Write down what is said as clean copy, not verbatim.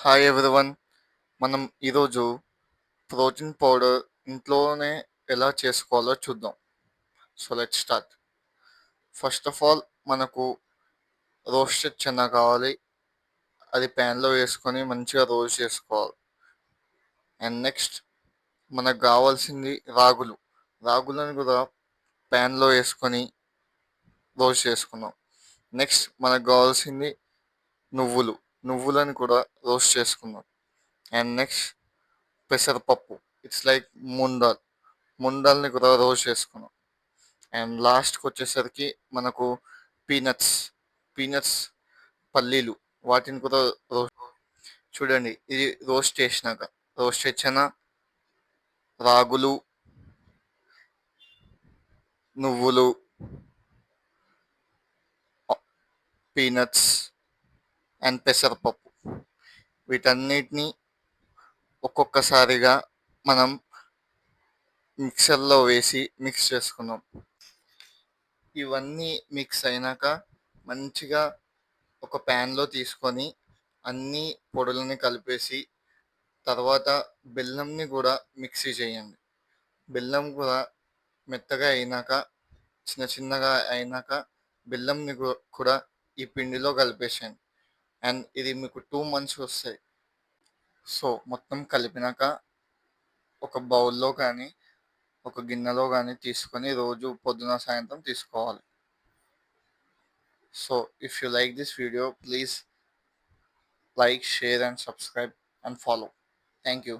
Hi everyone. మనం ఈరోజు protein powder ఇంట్లోనే ఎలా చేసుకోవాలో చూద్దాం. So let's start. First of all మనకు రోస్టెడ్ చెన్నా కావాలి. అది ప్యాన్లో వేసుకొని మంచిగా రోస్ట్ చేసుకోవాలి. అండ్ నెక్స్ట్ మనకు కావాల్సింది రాగులు. రాగులను కూడా ప్యాన్లో వేసుకొని రోస్ట్ చేసుకుందాం. నెక్స్ట్ మనకు కావాల్సింది నువ్వులు. నువ్వులను కూడా రోస్ట్ చేసుకుందాం. అండ్ నెక్స్ట్ పెసరపప్పు. ఇట్స్ లైక్ ముందాల్. ముందల్ని కూడా రోస్ట్ చేసుకున్నాం. అండ్ లాస్ట్కి వచ్చేసరికి మనకు పీనట్స్ పీనట్స్ పల్లీలు, వాటిని కూడా రోస్ట్. చూడండి, ఇది రోస్ట్ చేసినాక రోస్ట్ చేసిన రాగులు, నువ్వులు, పీనట్స్ అండ్ పెసరపప్పు, వీటన్నిటిని ఒక్కొక్కసారిగా మనం మిక్సర్లో వేసి మిక్స్ చేసుకున్నాం. ఇవన్నీ మిక్స్ అయినాక మంచిగా ఒక ప్యాన్లో తీసుకొని అన్ని పొడులని కలిపేసి తర్వాత బెల్లంని కూడా మిక్సీ చేయండి. బెల్లం కూడా మెత్తగా అయినాక, చిన్న చిన్నగా అయినాక బెల్లంని కూడా ఈ పిండిలో కలిపేసేయండి. అండ్ ఇది మీకు 2 months వస్తాయి. సో మొత్తం కలిపినాక ఒక బౌల్లో కానీ ఒక గిన్నెలో కానీ తీసుకొని రోజు పొద్దున సాయంత్రం తీసుకోవాలి. So if you like this video, please like, share and subscribe and follow. Thank you.